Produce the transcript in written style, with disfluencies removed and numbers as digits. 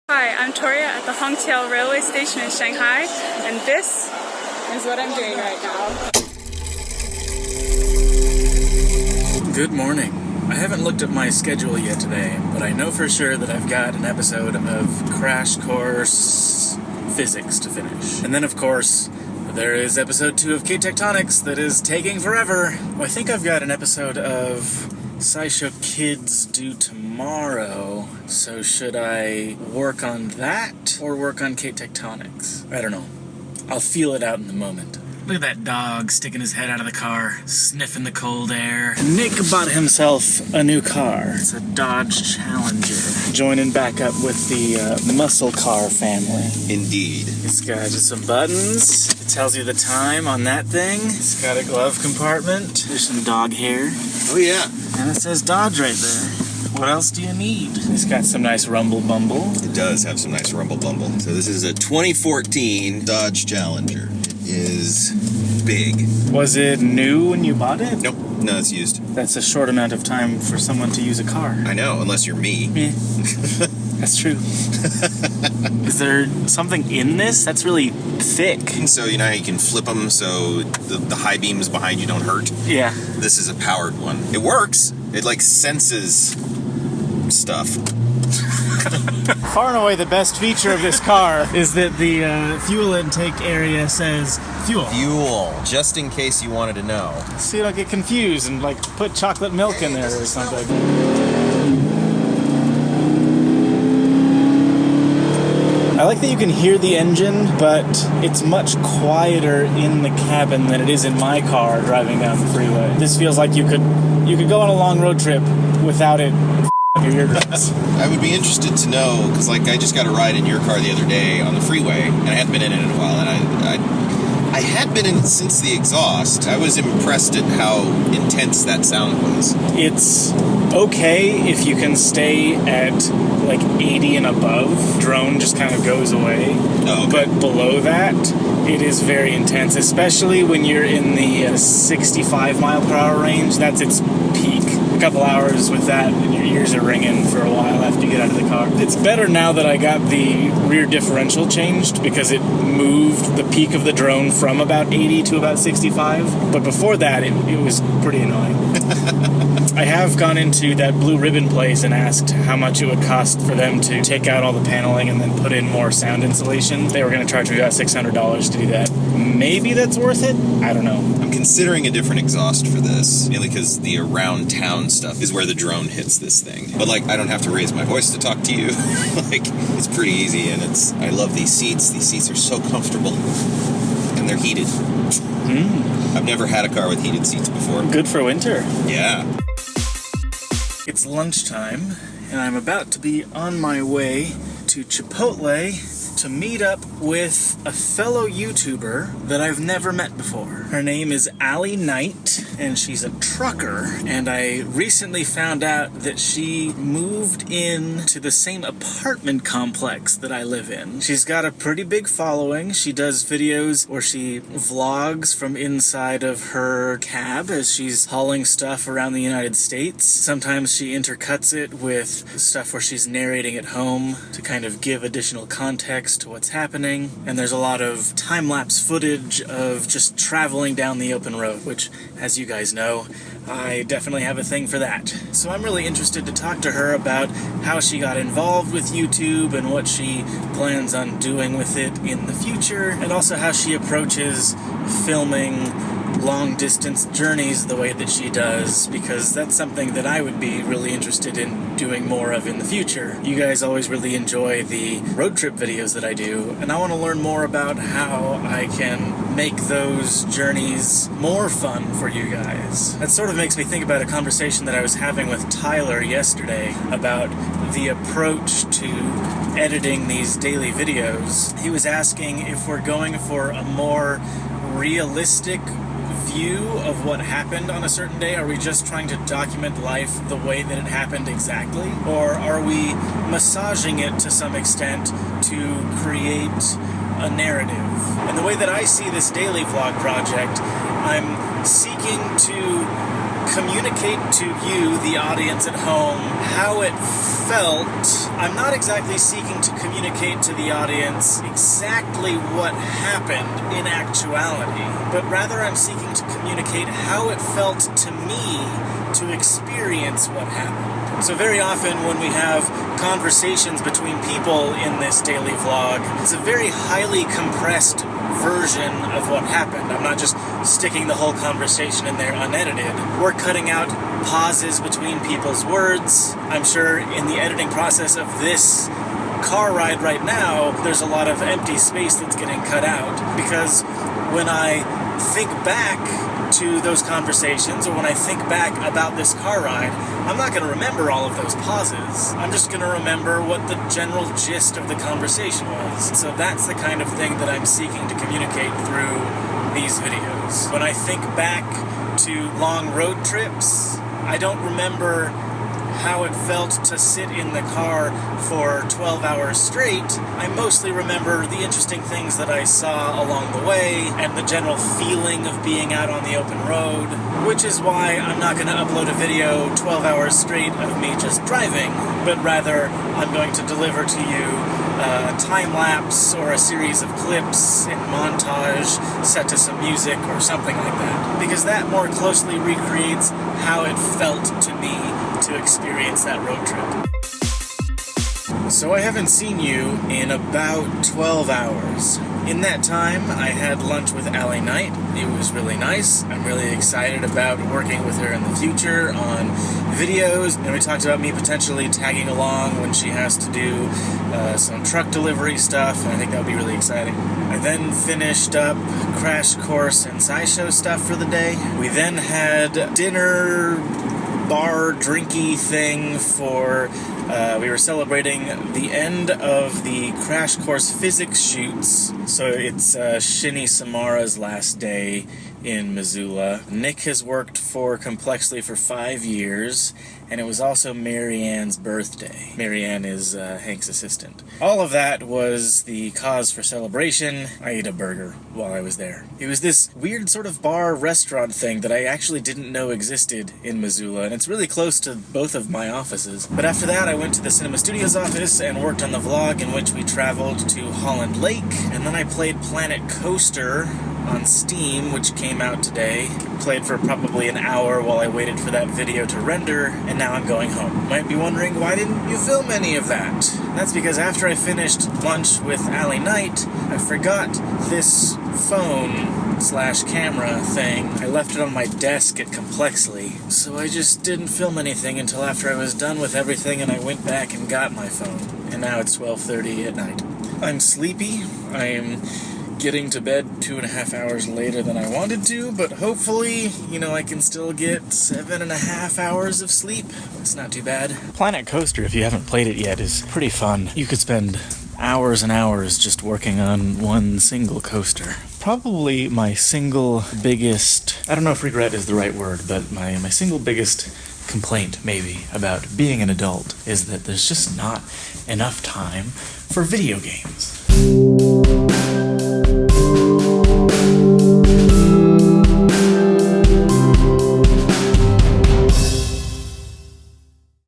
Hi, I'm Toria at the Hongqiao Railway Station in Shanghai, and this is what I'm doing right now. Good morning. I haven't looked at my schedule yet today, but I know for sure that I've got an episode of Crash Course Physics to finish. And then, of course, there is episode 2 of K Tectonics that is taking forever. I think I've got an episode of SciShow Kids due tomorrow, so should I work on that or work on K Tectonics? I don't know. I'll feel it out in the moment. Look at that dog sticking his head out of the car, sniffing the cold air. Nick bought himself a new car. It's a Dodge Challenger. Joining back up with the muscle car family. Indeed. It's got just some buttons. It tells you the time on that thing. It's got a glove compartment. There's some dog hair. Oh yeah. And it says Dodge right there. What else do you need? It's got some nice rumble bumble. It does have some nice rumble bumble. So this is a 2014 Dodge Challenger. It is big. Was it new when you bought it? Nope. No, it's used. That's a short amount of time for someone to use a car. I know, unless you're me. Yeah. That's true. Is there something in this? That's really thick. So you know how you can flip them so the high beams behind you don't hurt? Yeah. This is a powered one. It works. It like senses stuff. Far and away the best feature of this car is that the fuel intake area says fuel. Fuel, just in case you wanted to know. So you don't get confused and like put chocolate milk in there or something. I like that you can hear the engine, but it's much quieter in the cabin than it is in my car driving down the freeway. This feels like you could go on a long road trip without it your eardrums. I would be interested to know, because like I just got a ride in your car the other day on the freeway, and I hadn't been in it in a while, and I had been in it since the exhaust. I was impressed at how intense that sound was. It's okay if you can stay at like 80 and above. Drone just kind of goes away. Oh, okay. But below that, it is very intense, especially when you're in the 65 mile per hour range. That's its peak. A couple hours with that and your ears are ringing for a while after you get out of the car. It's better now that I got the rear differential changed because it moved the peak of the drone from about 80 to about 65. But before that, it was pretty annoying. I have gone into that Blue Ribbon place and asked how much it would cost for them to take out all the paneling and then put in more sound insulation. They were going to charge me about $600 to do that. Maybe that's worth it? I don't know. I'm considering a different exhaust for this, mainly because the around town stuff is where the drone hits this thing. But like, I don't have to raise my voice to talk to you. Like, it's pretty easy, and I love these seats. These seats are so comfortable, and they're heated. I've never had a car with heated seats before. Good for winter. Yeah. It's lunchtime, and I'm about to be on my way to Chipotle to meet up with a fellow YouTuber that I've never met before. Her name is Allie Knight, and she's a trucker, and I recently found out that she moved in to the same apartment complex that I live in. She's got a pretty big following. She does videos where she vlogs from inside of her cab as she's hauling stuff around the United States. Sometimes she intercuts it with stuff where she's narrating at home to kind of give additional context to what's happening, and there's a lot of time-lapse footage of just traveling down the open road, which, as you guys know, I definitely have a thing for that. So I'm really interested to talk to her about how she got involved with YouTube and what she plans on doing with it in the future, and also how she approaches filming long-distance journeys the way that she does, because that's something that I would be really interested in doing more of in the future. You guys always really enjoy the road trip videos that I do, and I want to learn more about how I can make those journeys more fun for you guys. That sort of makes me think about a conversation that I was having with Tyler yesterday about the approach to editing these daily videos. He was asking if we're going for a more realistic view of what happened on a certain day. Are we just trying to document life the way that it happened exactly? Or are we massaging it to some extent to create a narrative? And the way that I see this daily vlog project, I'm seeking to communicate to you, the audience at home, how it felt. I'm not exactly seeking to communicate to the audience exactly what happened in actuality, but rather I'm seeking to communicate how it felt to me to experience what happened. So very often when we have conversations between people in this daily vlog, it's a very highly compressed version of what happened. I'm not just sticking the whole conversation in there unedited. We're cutting out pauses between people's words. I'm sure in the editing process of this car ride right now, there's a lot of empty space that's getting cut out, because when I think back to those conversations, or when I think back about this car ride, I'm not going to remember all of those pauses. I'm just going to remember what the general gist of the conversation was. So that's the kind of thing that I'm seeking to communicate through these videos. When I think back to long road trips, I don't remember how it felt to sit in the car for 12 hours straight. I mostly remember the interesting things that I saw along the way and the general feeling of being out on the open road, which is why I'm not going to upload a video 12 hours straight of me just driving, but rather I'm going to deliver to you a time-lapse or a series of clips in montage set to some music or something like that, because that more closely recreates how it felt to me to experience that road trip. So I haven't seen you in about 12 hours. In that time, I had lunch with Allie Knight. It was really nice. I'm really excited about working with her in the future on videos, and we talked about me potentially tagging along when she has to do some truck delivery stuff, and I think that would be really exciting. I then finished up Crash Course and SciShow stuff for the day. We then had dinner, bar, drinky thing for, we were celebrating the end of the Crash Course physics shoots. So it's Shinny Samara's last day in Missoula. Nick has worked for Complexly for 5 years, and it was also Marianne's birthday. Marianne is Hank's assistant. All of that was the cause for celebration. I ate a burger while I was there. It was this weird sort of bar-restaurant thing that I actually didn't know existed in Missoula, and it's really close to both of my offices. But after that, I went to the Cinema Studios office and worked on the vlog in which we traveled to Holland Lake, and then I played Planet Coaster on Steam, which came out today. Played for probably an hour while I waited for that video to render, and now I'm going home. You might be wondering, why didn't you film any of that? That's because after I finished lunch with Allie Knight, I forgot this phone/camera thing. I left it on my desk at Complexly, so I just didn't film anything until after I was done with everything, and I went back and got my phone. And now it's 12:30 at night. I'm sleepy. I'm getting to bed 2.5 hours later than I wanted to, but hopefully, I can still get 7.5 hours of sleep. It's not too bad. Planet Coaster, if you haven't played it yet, is pretty fun. You could spend hours and hours just working on one single coaster. Probably my single biggest, I don't know if regret is the right word, but my single biggest complaint, maybe, about being an adult is that there's just not enough time for video games.